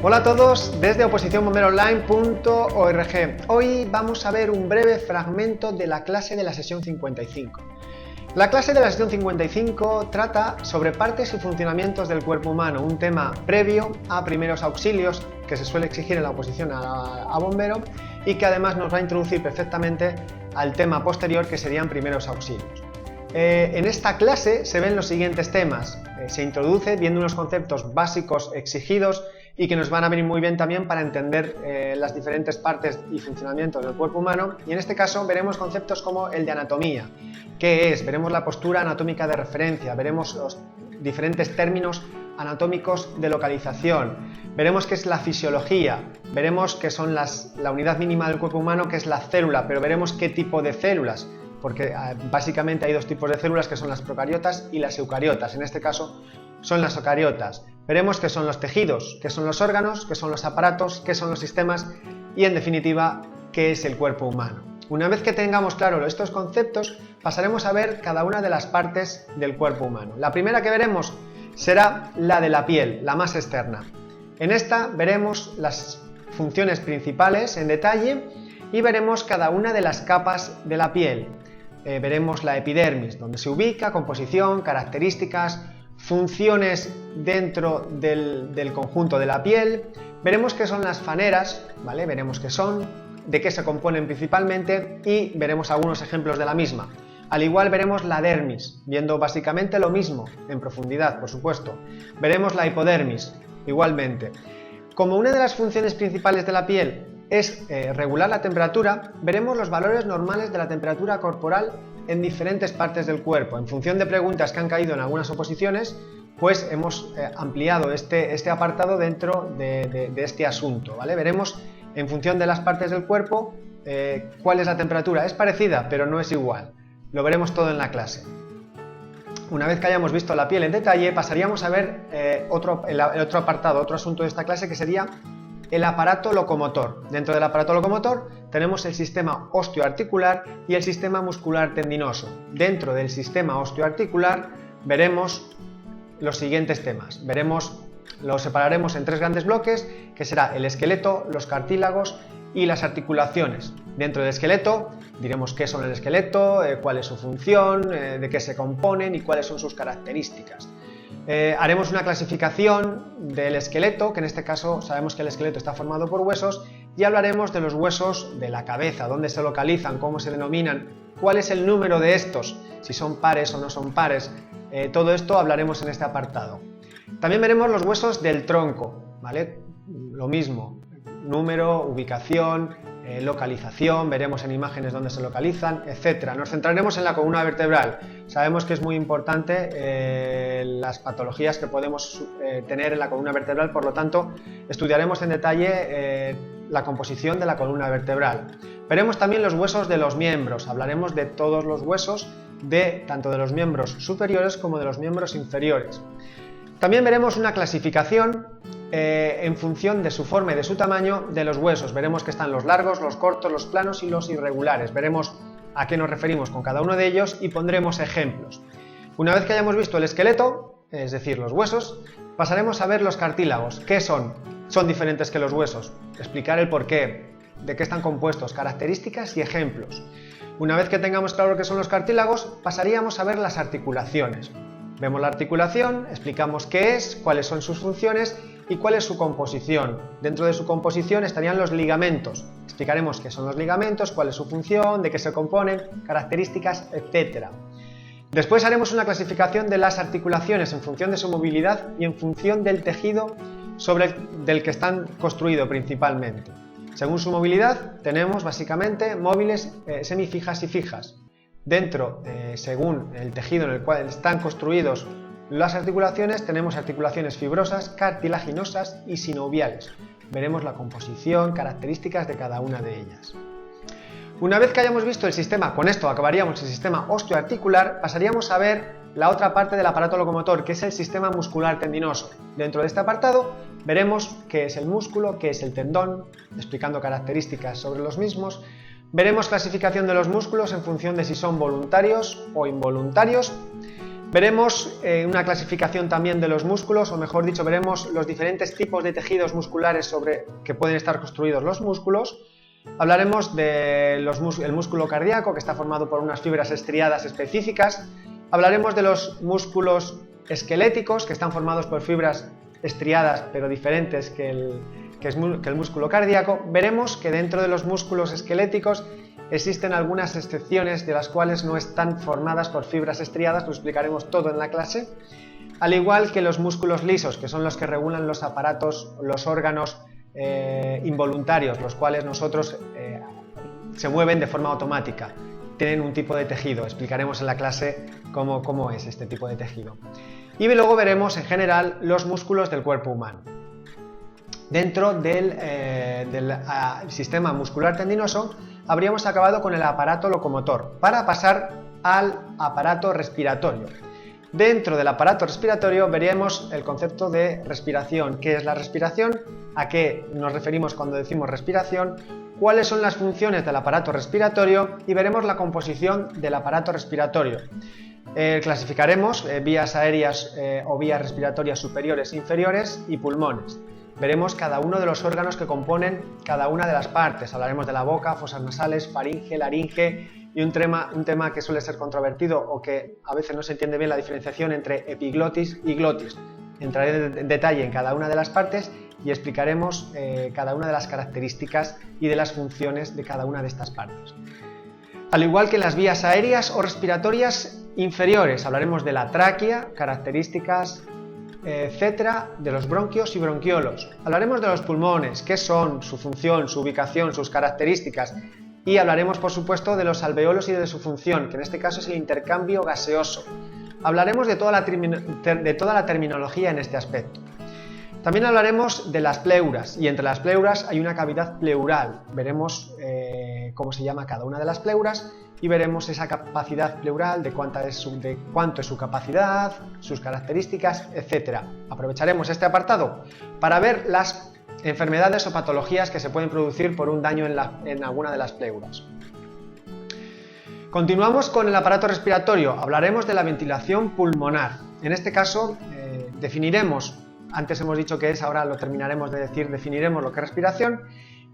Hola a todos desde oposicionbomberoonline.org. Hoy vamos a ver un breve fragmento de la clase de la sesión 55. La clase de la sesión 55 trata sobre partes y funcionamientos del cuerpo humano, un tema previo a primeros auxilios que se suele exigir en la oposición a bombero y que además nos va a introducir perfectamente al tema posterior que serían primeros auxilios. En esta clase se ven los siguientes temas. Se introduce viendo unos conceptos básicos exigidos y que nos van a venir muy bien también para entender las diferentes partes y funcionamientos del cuerpo humano, y en este caso veremos conceptos como el de anatomía, qué es, veremos la postura anatómica de referencia, veremos los diferentes términos anatómicos de localización, veremos qué es la fisiología, veremos qué son la unidad mínima del cuerpo humano, que es la célula, pero veremos qué tipo de células, porque básicamente hay dos tipos de células que son las procariotas y las eucariotas, en este caso son las eucariotas. Veremos qué son los tejidos, qué son los órganos, qué son los aparatos, qué son los sistemas y en definitiva qué es el cuerpo humano. Una vez que tengamos claro estos conceptos, pasaremos a ver cada una de las partes del cuerpo humano. La primera que veremos será la de la piel, la más externa. En esta veremos las funciones principales en detalle y veremos cada una de las capas de la piel. Veremos la epidermis, donde se ubica, composición, características, funciones dentro del conjunto de la piel. Veremos qué son las faneras, ¿vale? Veremos qué son, de qué se componen principalmente y veremos algunos ejemplos de la misma. Al igual veremos la dermis, viendo básicamente lo mismo, en profundidad, por supuesto. Veremos la hipodermis, igualmente. Como una de las funciones principales de la piel es regular la temperatura, veremos los valores normales de la temperatura corporal en diferentes partes del cuerpo. En función de preguntas que han caído en algunas oposiciones, pues hemos ampliado este apartado dentro de este asunto, ¿vale? Veremos en función de las partes del cuerpo cuál es la temperatura. Es parecida, pero no es igual. Lo veremos todo en la clase. Una vez que hayamos visto la piel en detalle, pasaríamos a ver el otro apartado, otro asunto de esta clase, que sería el aparato locomotor. Dentro del aparato locomotor tenemos el sistema osteoarticular y el sistema muscular tendinoso. Dentro del sistema osteoarticular veremos los siguientes temas. Los separaremos en tres grandes bloques, que será el esqueleto, los cartílagos y las articulaciones. Dentro del esqueleto diremos qué son el esqueleto, cuál es su función, de qué se componen y cuáles son sus características. Haremos una clasificación del esqueleto, que en este caso sabemos que el esqueleto está formado por huesos, y hablaremos de los huesos de la cabeza, dónde se localizan, cómo se denominan, cuál es el número de estos, si son pares o no son pares. Todo esto hablaremos en este apartado. También veremos los huesos del tronco, ¿vale? Lo mismo, número, ubicación, localización, veremos en imágenes dónde se localizan, etc. Nos centraremos en la columna vertebral. Sabemos que es muy importante las patologías que podemos tener en la columna vertebral, por lo tanto estudiaremos en detalle la composición de la columna vertebral. Veremos también los huesos de los miembros, hablaremos de todos los huesos, tanto de los miembros superiores como de los miembros inferiores. También veremos una clasificación en función de su forma y de su tamaño de los huesos. Veremos que están los largos, los cortos, los planos y los irregulares. Veremos a qué nos referimos con cada uno de ellos y pondremos ejemplos. Una vez que hayamos visto el esqueleto, es decir, los huesos, pasaremos a ver los cartílagos. ¿Qué son? Son diferentes que los huesos. Explicar el porqué, de qué están compuestos, características y ejemplos. Una vez que tengamos claro qué son los cartílagos, pasaríamos a ver las articulaciones. Vemos la articulación, explicamos qué es, cuáles son sus funciones y cuál es su composición. Dentro de su composición estarían los ligamentos. Explicaremos qué son los ligamentos, cuál es su función, de qué se componen, características, etc. Después haremos una clasificación de las articulaciones en función de su movilidad y en función del tejido del que están construidos principalmente. Según su movilidad tenemos básicamente móviles, semifijas y fijas. Dentro, según el tejido en el cual están construidos las articulaciones, tenemos articulaciones fibrosas, cartilaginosas y sinoviales. Veremos la composición, características de cada una de ellas. Una vez que hayamos visto el sistema, con esto acabaríamos el sistema osteoarticular, pasaríamos a ver la otra parte del aparato locomotor, que es el sistema muscular tendinoso. Dentro de este apartado veremos qué es el músculo, qué es el tendón, explicando características sobre los mismos. Veremos clasificación de los músculos en función de si son voluntarios o involuntarios. Veremos una clasificación también de los músculos, o mejor dicho, veremos los diferentes tipos de tejidos musculares sobre que pueden estar construidos los músculos. Hablaremos del músculo cardíaco, que está formado por unas fibras estriadas específicas. Hablaremos de los músculos esqueléticos, que están formados por fibras estriadas pero diferentes que el músculo cardíaco. Veremos que dentro de los músculos esqueléticos existen algunas excepciones de las cuales no están formadas por fibras estriadas, lo explicaremos todo en la clase, al igual que los músculos lisos, que son los que regulan los aparatos, los órganos involuntarios, los cuales se mueven de forma automática, tienen un tipo de tejido, explicaremos en la clase cómo es este tipo de tejido. Y luego veremos en general los músculos del cuerpo humano. Dentro del sistema muscular tendinoso habríamos acabado con el aparato locomotor para pasar al aparato respiratorio. Dentro del aparato respiratorio veríamos el concepto de respiración. ¿Qué es la respiración? ¿A qué nos referimos cuando decimos respiración? ¿Cuáles son las funciones del aparato respiratorio? Y veremos la composición del aparato respiratorio. Clasificaremos vías aéreas o vías respiratorias superiores e inferiores y pulmones. Veremos cada uno de los órganos que componen cada una de las partes. Hablaremos de la boca, fosas nasales, faringe, laringe y un tema que suele ser controvertido o que a veces no se entiende bien la diferenciación entre epiglotis y glotis. Entraré en detalle en cada una de las partes y explicaremos cada una de las características y de las funciones de cada una de estas partes. Al igual que en las vías aéreas o respiratorias inferiores, hablaremos de la tráquea, características, etcétera, de los bronquios y bronquiolos. Hablaremos de los pulmones, qué son, su función, su ubicación, sus características, y hablaremos por supuesto de los alveolos y de su función, que en este caso es el intercambio gaseoso. Hablaremos de toda la terminología en este aspecto. También hablaremos de las pleuras, y entre las pleuras hay una cavidad pleural. Veremos cómo se llama cada una de las pleuras y veremos esa capacidad pleural, de cuánto es su capacidad, sus características, etc. Aprovecharemos este apartado para ver las enfermedades o patologías que se pueden producir por un daño en alguna de las pleuras. Continuamos con el aparato respiratorio. Hablaremos de la ventilación pulmonar. En este caso definiremos, antes hemos dicho qué es, ahora lo terminaremos de decir, definiremos lo que es respiración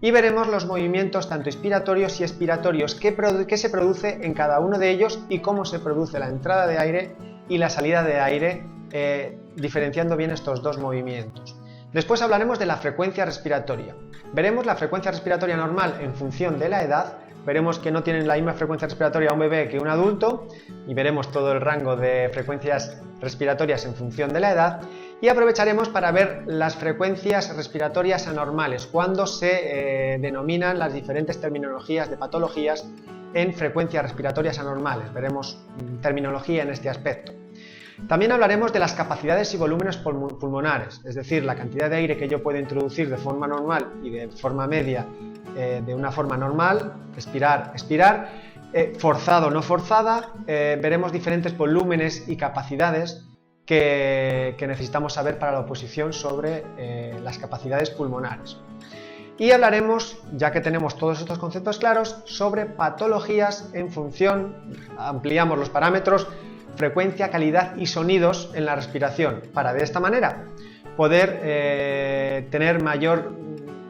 y veremos los movimientos tanto inspiratorios y expiratorios que se produce en cada uno de ellos y cómo se produce la entrada de aire y la salida de aire, diferenciando bien estos dos movimientos. Después hablaremos de la frecuencia respiratoria. Veremos la frecuencia respiratoria normal en función de la edad. Veremos que no tienen la misma frecuencia respiratoria un bebé que un adulto y veremos todo el rango de frecuencias respiratorias en función de la edad. Y aprovecharemos para ver las frecuencias respiratorias anormales, cuando se denominan las diferentes terminologías de patologías en frecuencias respiratorias anormales. Veremos terminología en este aspecto. También hablaremos de las capacidades y volúmenes pulmonares, es decir, la cantidad de aire que yo puedo introducir de forma normal y de forma media, de una forma normal, expirar, forzado o no forzada. Veremos diferentes volúmenes y capacidades que necesitamos saber para la oposición sobre las capacidades pulmonares. Y hablaremos, ya que tenemos todos estos conceptos claros, sobre patologías en función, ampliamos los parámetros, frecuencia, calidad y sonidos en la respiración, para de esta manera poder tener mayor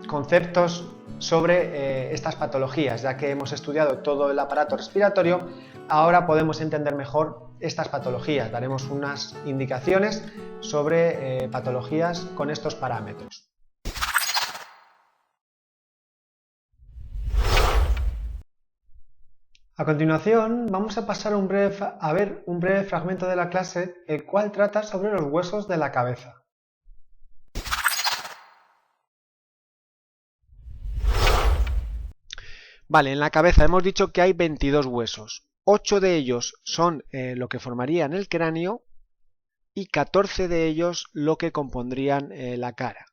conceptos sobre estas patologías. Ya que hemos estudiado todo el aparato respiratorio, ahora podemos entender mejor estas patologías. Daremos unas indicaciones sobre patologías con estos parámetros. A continuación vamos a pasar a ver un breve fragmento de la clase, el cual trata sobre los huesos de la cabeza. Vale, en la cabeza hemos dicho que hay 22 huesos. 8 de ellos son lo que formarían el cráneo y 14 de ellos lo que compondrían la cara.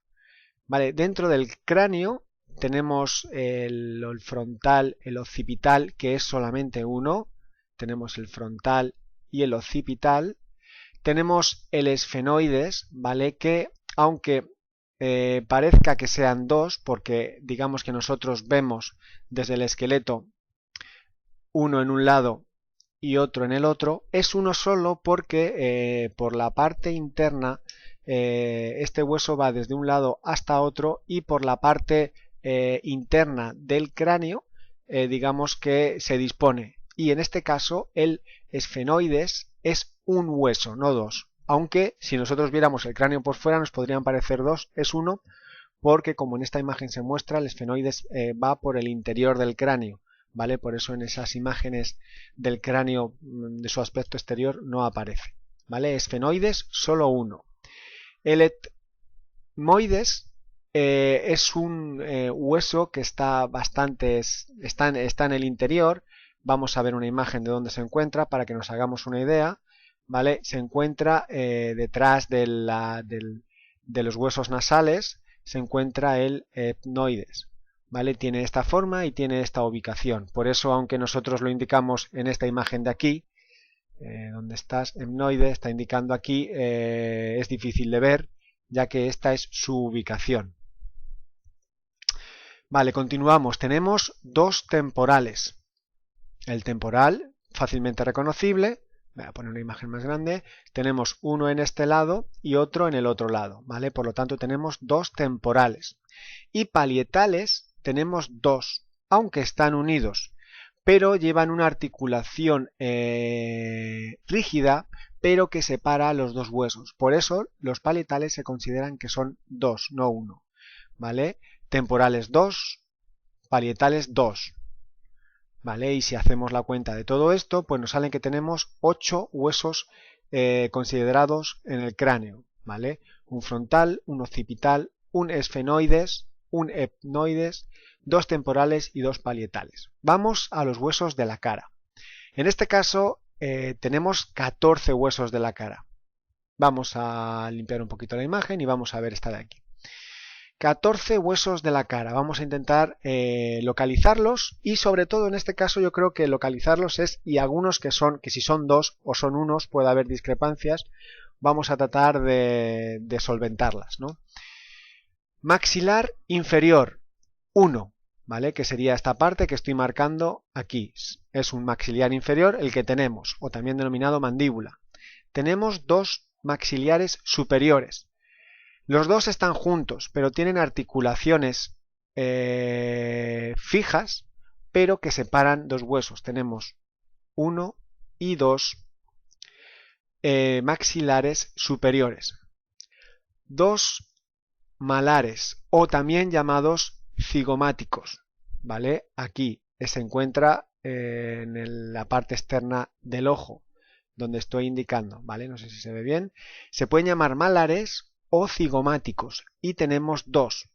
Vale, dentro del cráneo tenemos el frontal, el occipital, que es solamente uno. Tenemos el frontal y el occipital. Tenemos el esfenoides, ¿vale? Que aunque parezca que sean dos, porque digamos que nosotros vemos desde el esqueleto uno en un lado y otro en el otro, es uno solo porque por la parte interna este hueso va desde un lado hasta otro, y por la parte interna del cráneo digamos que se dispone, y en este caso el esfenoides es un hueso, no dos, aunque si nosotros viéramos el cráneo por fuera nos podrían parecer dos, es uno, porque como en esta imagen se muestra, el esfenoides va por el interior del cráneo, ¿vale? Por eso en esas imágenes del cráneo de su aspecto exterior no aparece, ¿vale? Esfenoides solo uno. El etmoides es un hueso que está en el interior. Vamos a ver una imagen de dónde se encuentra para que nos hagamos una idea, ¿vale? Se encuentra detrás de los huesos nasales, se encuentra el etmoides, ¿vale? Tiene esta forma y tiene esta ubicación. Por eso, aunque nosotros lo indicamos en esta imagen de aquí, donde estás, etmoide, está indicando aquí, es difícil de ver, ya que esta es su ubicación. Vale, continuamos. Tenemos dos temporales. El temporal, fácilmente reconocible. Voy a poner una imagen más grande. Tenemos uno en este lado y otro en el otro lado, ¿vale? Por lo tanto, tenemos dos temporales. Y parietales tenemos dos, aunque están unidos, pero llevan una articulación rígida, pero que separa los dos huesos. Por eso los parietales se consideran que son dos, no uno, ¿vale? Temporales 2, parietales 2. ¿Vale? Y si hacemos la cuenta de todo esto, pues nos salen que tenemos 8 huesos considerados en el cráneo, ¿vale? Un frontal, un occipital, un esfenoides, un etmoides, dos temporales y dos parietales. Vamos a los huesos de la cara. En este caso tenemos 14 huesos de la cara. Vamos a limpiar un poquito la imagen y vamos a ver esta de aquí. 14 huesos de la cara. Vamos a intentar localizarlos, y sobre todo en este caso yo creo que localizarlos y algunos que si son dos o son unos puede haber discrepancias, vamos a tratar de solventarlas, ¿no? Maxilar inferior 1, ¿vale? Que sería esta parte que estoy marcando aquí. Es un maxiliar inferior el que tenemos, o también denominado mandíbula. Tenemos dos maxiliares superiores. Los dos están juntos, pero tienen articulaciones fijas, pero que separan dos huesos. Tenemos uno y dos maxilares superiores. Dos malares, o también llamados cigomáticos, ¿vale? Aquí se encuentra en la parte externa del ojo, donde estoy indicando, ¿vale? No sé si se ve bien. Se pueden llamar malares o cigomáticos, y tenemos dos.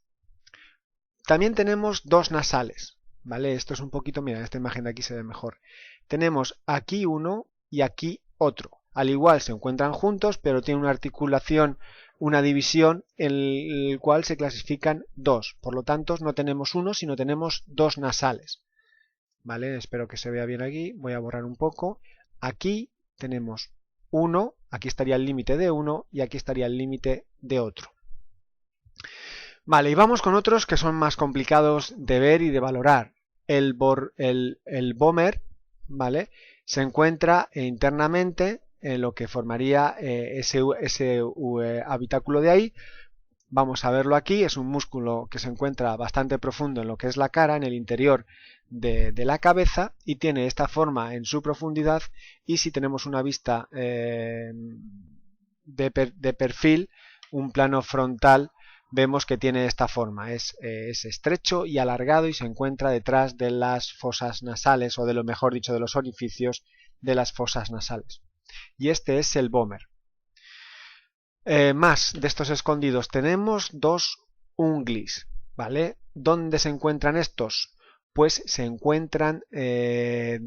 También tenemos dos nasales, ¿vale? Esto es un poquito, mira, esta imagen de aquí se ve mejor. Tenemos aquí uno y aquí otro. Al igual se encuentran juntos, pero tienen una articulación, una división, en el cual se clasifican dos. Por lo tanto, no tenemos uno, sino tenemos dos nasales, ¿vale? Espero que se vea bien aquí. Voy a borrar un poco. Aquí tenemos uno, aquí estaría el límite de uno y aquí estaría el límite de otro. Vale, y vamos con otros que son más complicados de ver y de valorar. El vómer, ¿vale? Se encuentra internamente en lo que formaría ese habitáculo de ahí. Vamos a verlo aquí. Es un músculo que se encuentra bastante profundo en lo que es la cara, en el interior de la cabeza, y tiene esta forma en su profundidad, y si tenemos una vista de perfil, un plano frontal, vemos que tiene esta forma. Es estrecho y alargado, y se encuentra detrás de las fosas nasales, o de lo mejor dicho, de los orificios de las fosas nasales. Y este es el vómer. Más de estos escondidos tenemos dos unglis, ¿vale? ¿Dónde se encuentran estos? Pues se encuentran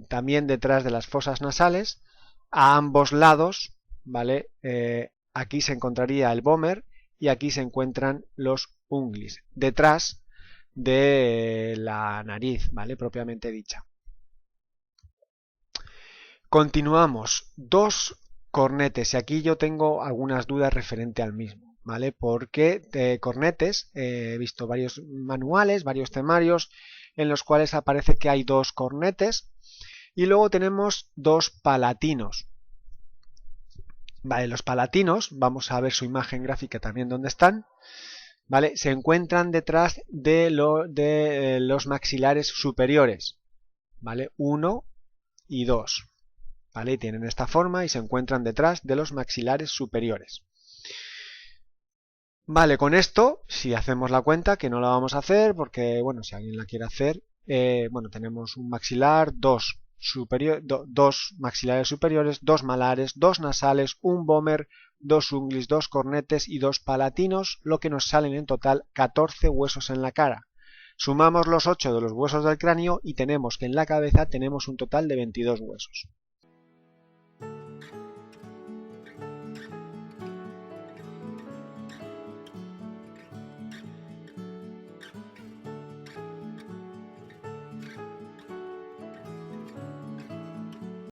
también detrás de las fosas nasales, a ambos lados, ¿vale? Aquí se encontraría el vómer y aquí se encuentran los unglis, detrás de la nariz, ¿vale? Propiamente dicha. Continuamos. Dos cornetes, y aquí yo tengo algunas dudas referente al mismo, ¿vale? Porque cornetes, he visto varios manuales, varios temarios en los cuales aparece que hay dos cornetes, Y luego tenemos dos palatinos. Vale, los palatinos, vamos a ver su imagen gráfica también dónde están. Vale, se encuentran detrás de los maxilares superiores. Vale, 1 y 2. Vale, tienen esta forma y se encuentran detrás de los maxilares superiores. Vale, con esto, si hacemos la cuenta, que no la vamos a hacer porque, bueno, si alguien la quiere hacer, bueno, tenemos un maxilar, dos maxilares superiores, dos malares, dos nasales, un vómer, dos unglis, dos cornetes y dos palatinos, lo que nos salen en total 14 huesos en la cara. Sumamos los 8 de los huesos del cráneo y tenemos que en la cabeza tenemos un total de 22 huesos.